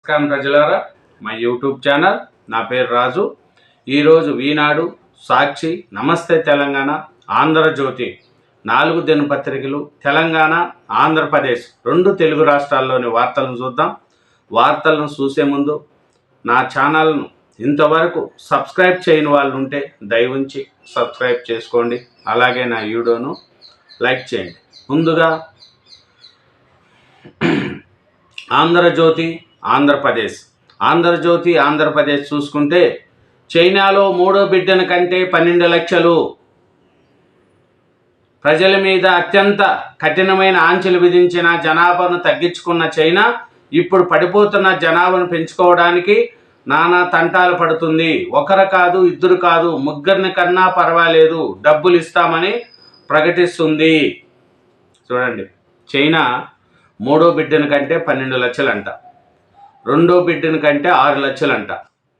నమస్కారం ప్రజలారా, మా యూట్యూబ్ ఛానల్. నా పేరు రాజు. ఈరోజు ఈనాడు, సాక్షి, నమస్తే తెలంగాణ, ఆంధ్రజ్యోతి 4 దినపత్రికలు తెలంగాణ, ఆంధ్రప్రదేశ్ 2 తెలుగు రాష్ట్రాల్లోని వార్తలను చూద్దాం. వార్తలను చూసే ముందు నా ఛానల్ను ఇంతవరకు సబ్స్క్రైబ్ చేయని వాళ్ళు ఉంటే దయవుంచి సబ్స్క్రైబ్ చేసుకోండి. అలాగే నా వీడియోను లైక్ చేయండి. ముందుగా ఆంధ్రజ్యోతి ఆంధ్రప్రదేశ్ చూసుకుంటే, చైనాలో 3వ బిడ్డను కంటే 12 లక్షలు. ప్రజల మీద అత్యంత కఠినమైన ఆంక్షలు విధించిన జనాభాను తగ్గించుకున్న చైనా ఇప్పుడు పడిపోతున్న జనాభాను పెంచుకోవడానికి నానా తంటాలు పడుతుంది. ఒకరు కాదు, ఇద్దరు కాదు, 3 కన్నా పర్వాలేదు, డబ్బులు ఇస్తామని ప్రకటిస్తుంది. చూడండి, చైనా 3వ బిడ్డను కంటే 12 లక్షలంట, 2వ బిడ్డను కంటే 6 లక్షలంట.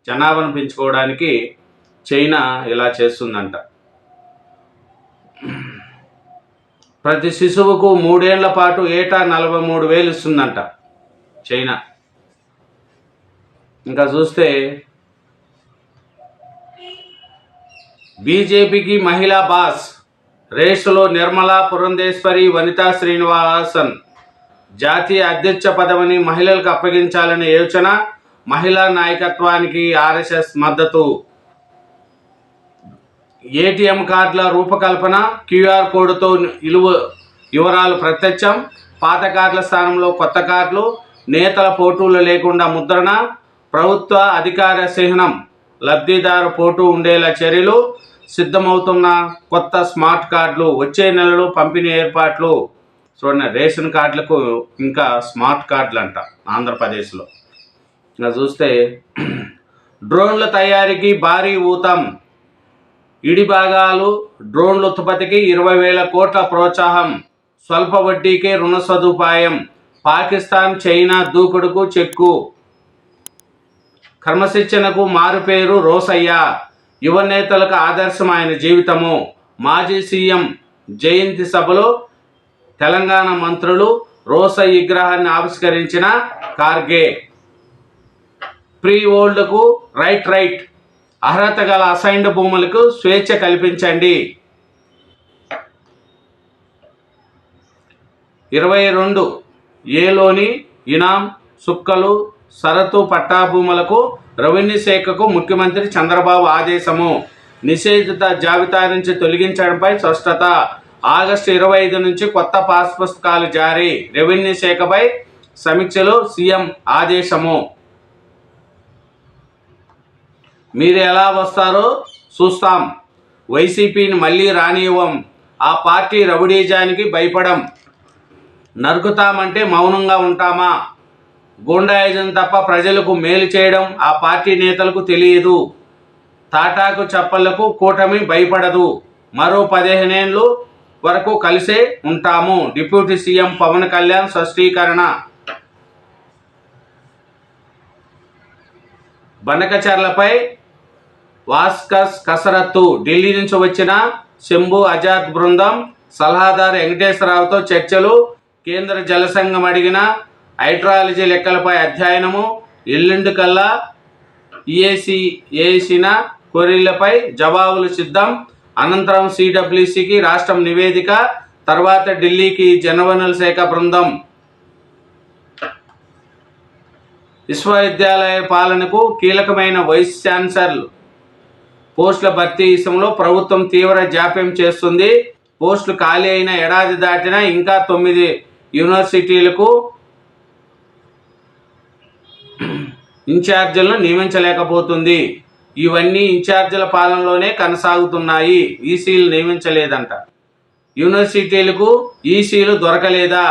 జనాభాను పెంచుకోవడానికి చైనా ఇలా చేస్తుందంట. ప్రతి శిశువుకు 3 ఏళ్ల పాటు ఏటా 43,000 ఇస్తుందంట చైనా. ఇంకా చూస్తే బీజేపీకి మహిళా బాస్ రేసులో నిర్మలా పురంధేశ్వరి, వనితా శ్రీనివాసన్ జాతీయ అధ్యక్ష పదవిని మహిళలకు అప్పగించాలనే యోచన. మహిళా నాయకత్వానికి ఆర్ఎస్ఎస్ మద్దతు. ఏటీఎం కార్డుల రూపకల్పన, క్యూఆర్ కోడ్తో వివరాలు ప్రత్యక్షం, పాత కార్డుల స్థానంలో కొత్త కార్డులు, నేతల ఫోటోలు లేకుండా ముద్రణ, ప్రభుత్వ అధికార చిహ్నం, లబ్ధిదారు ఫోటో ఉండేలా చర్యలు, సిద్ధమవుతున్న కొత్త స్మార్ట్ కార్డులు, వచ్చే నెలలో పంపిణీ ఏర్పాట్లు. చూడండి, రేషన్ కార్డులకు ఇంకా స్మార్ట్ కార్డులు అంట ఆంధ్రప్రదేశ్లో. ఇంకా చూస్తే డ్రోన్ల తయారీకి భారీ ఊతం. ఇడి భాగాలు, డ్రోన్ల ఉత్పత్తికి 20,000 కోట్ల ప్రోత్సాహం, స్వల్ప వడ్డీకే రుణ సదుపాయం, పాకిస్తాన్ చైనా దూకుడుకు చెక్కు. క్రమశిక్షణకు మారుపేరు రోసయ్య, యువ నేతలకు ఆదర్శం ఆయన జీవితము. మాజీ సీఎం జయంతి సభలో తెలంగాణ మంత్రులు రోసయ్య విగ్రహాన్ని ఆవిష్కరించిన ఖార్గే. ప్రీ ఓల్డ్కు రైట్, అర్హత గల అసైన్డ్ భూములకు స్వేచ్ఛ కల్పించండి. 22 ఇనాం, సుక్కలు, సరతు పట్టా భూములకు రెవెన్యూ శాఖకు ముఖ్యమంత్రి చంద్రబాబు ఆదేశము. నిషేధిత జాబితా నుంచి తొలగించడంపై స్పష్టత. ఆగస్టు 25 నుంచి కొత్త పాస్ పుస్తకాలు జారీ. రెవెన్యూ శాఖపై సమీక్షలు, సీఎం ఆదేశము. మీరు ఎలా వస్తారో చూస్తాం, వైసీపీని మళ్ళీ రానివ్వం, ఆ పార్టీ రౌడీజానికి భయపడం, నరుకుతామంటే మౌనంగా ఉంటామా? గూండాయిజం తప్ప ప్రజలకు మేలు చేయడం ఆ పార్టీ నేతలకు తెలియదు. తాటాకు చప్పళ్లకు కూటమి భయపడదు. మరో 15 ఏళ్ళు వరకు కలిసే ఉంటాము. డిప్యూటీ సీఎం పవన్ కళ్యాణ్ స్పష్టీకరణ. బనకచర్లపై వాస్కస్ కసరత్తు. ఢిల్లీ నుంచి వచ్చిన శంభు ఆజాద్ బృందం సలహాదారు వెంకటేశ్వరరావుతో చర్చలు. కేంద్ర జలసంఘం అడిగిన హైడ్రాలజీ లెక్కలపై అధ్యయనము. ఎల్లుండి కల్లా ఏసిన క్వరీలపై జవాబులు సిద్ధం. అనంతరం సిడబ్ల్యూసికి రాష్ట్రం నివేదిక. తర్వాత ఢిల్లీకి జలవనరుల శాఖ బృందం. విశ్వవిద్యాలయ పాలనకు కీలకమైన వైస్ ఛాన్సలర్ పోస్టుల భర్తీ విషయంలో ప్రభుత్వం తీవ్ర జాప్యం చేస్తుంది. పోస్టులు ఖాళీ అయిన ఏడాది దాటినా ఇంకా 9 యూనివర్సిటీలకు ఇన్ఛార్జీలను నియమించలేకపోతుంది. ఇవన్నీ ఇన్ఛార్జీల పాలనలోనే కొనసాగుతున్నాయి. ఈసీలు నియమించలేదంట. యూనివర్సిటీలకు ఈసీలు దొరకలేదా?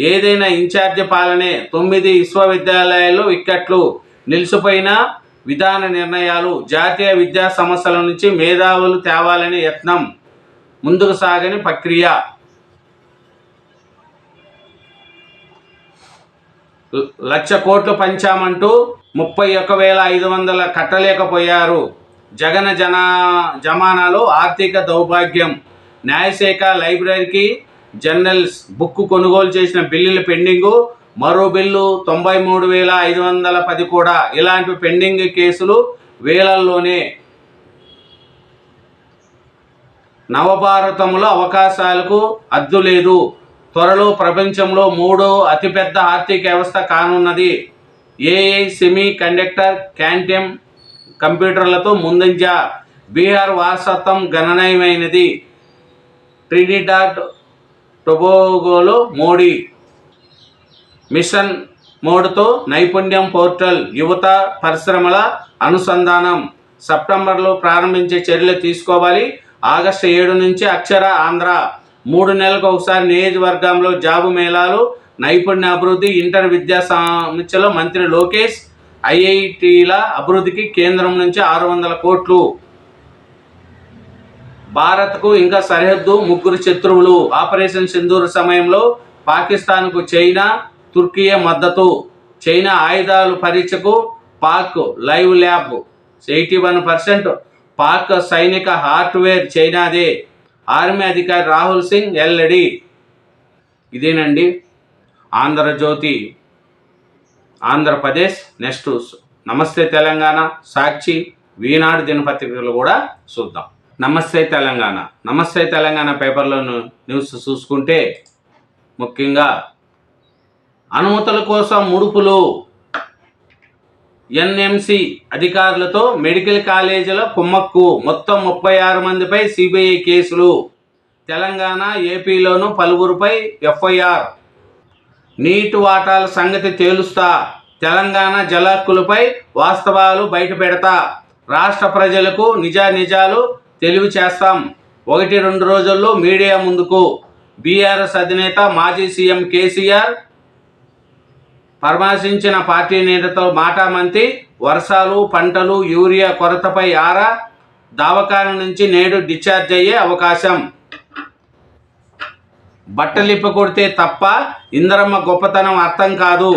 ఏదైనా ఇన్ఛార్జి పాలనే. 9 విశ్వవిద్యాలయాల్లో వికెట్లు. నిలిచిపోయిన విధాన నిర్ణయాలు. జాతీయ విద్యా సంస్థల నుంచి మేధావులు తేవాలనే యత్నం ముందుకు సాగని ప్రక్రియ. లక్ష కోట్లు పంచామంటూ 31,500 కట్టలేకపోయారు. జగన్ జమానాలో ఆర్థిక దౌర్భాగ్యం. న్యాయశాఖ లైబ్రరీకి జర్నల్స్ బుక్ కొనుగోలు చేసిన బిల్లుల పెండింగు. మరో బిల్లు 93,510 కూడా. ఇలాంటి పెండింగ్ కేసులు వేలల్లోనే. నవభారతంలో అవకాశాలకు అద్దు లేదు. త్వరలో ప్రపంచంలో 3వ అతిపెద్ద ఆర్థిక వ్యవస్థ కానున్నది. ఏఐ, సెమీ కండక్టర్, క్వాంటమ్ కంప్యూటర్లతో ముందంజ. బీహార్ వారసత్వం గణనీయమైనది. ట్రినిడాడ్ టొబాగోలో మోడీ మిషన్ మోడ్తో నైపుణ్యం పోర్టల్, యువత పరిశ్రమల అనుసంధానం. సెప్టెంబర్లో ప్రారంభించే చర్యలు తీసుకోవాలి. ఆగస్టు 7 నుంచి అక్షర ఆంధ్ర. 3 నెలలకు ఒకసారి నియోజకవర్గంలో జాబు మేళాలు, నైపుణ్య అభివృద్ధి, ఇంటర్ విద్యా సమీక్షలో మంత్రి లోకేష్. ఐఐటీల అభివృద్ధికి కేంద్రం నుంచి 600 కోట్లు. భారత్కు ఇంకా సరిహద్దు 3 శత్రువులు. ఆపరేషన్ సింధూర్ సమయంలో పాకిస్తాన్కు చైనా, తుర్కియే మద్దతు. చైనా ఆయుధాలు పరీక్షకు పాక్ లైవ్ ల్యాబ్. 81% పాక్ సైనిక హార్డ్వేర్ చైనాదే. ఆర్మీ అధికారి రాహుల్ సింగ్ ఎల్ఎడి. ఇదేనండి ఆంధ్రజ్యోతి ఆంధ్రప్రదేశ్. నెక్స్ట్ నమస్తే తెలంగాణ, సాక్షి, ఈనాడు దినపత్రికలు కూడా చూద్దాం. నమస్తే తెలంగాణ. నమస్తే తెలంగాణ పేపర్లో న్యూస్ చూసుకుంటే ముఖ్యంగా అనుమతుల కోసం ముడుపులు. ఎన్ఎంసి అధికారులతో మెడికల్ కాలేజీల కుమ్మక్కు. మొత్తం 36 మందిపై సిబిఐ కేసులు. తెలంగాణ, ఏపీలోనూ పలువురుపై ఎఫ్ఐఆర్. నీటి వాటాల సంగతి తేలుస్తా. తెలంగాణ జలహక్కులపై వాస్తవాలు బయటపెడతా. రాష్ట్ర ప్రజలకు నిజాలు తెలివి చేస్తాం. 1-2 రోజుల్లో మీడియా ముందుకు. బీఆర్ఎస్ అధినేత మాజీ సీఎం కేసీఆర్ పరామర్శించిన పార్టీ నేతతో మాటామంతి. వర్షాలు, పంటలు, యూరియా కొరతపై ఆరా. దవాఖాన నుంచి నేడు డిశ్చార్జ్ అయ్యే అవకాశం. బట్టలిప్ప కొడితే తప్ప ఇందిరమ్మ గొప్పతనం అర్థం కాదు.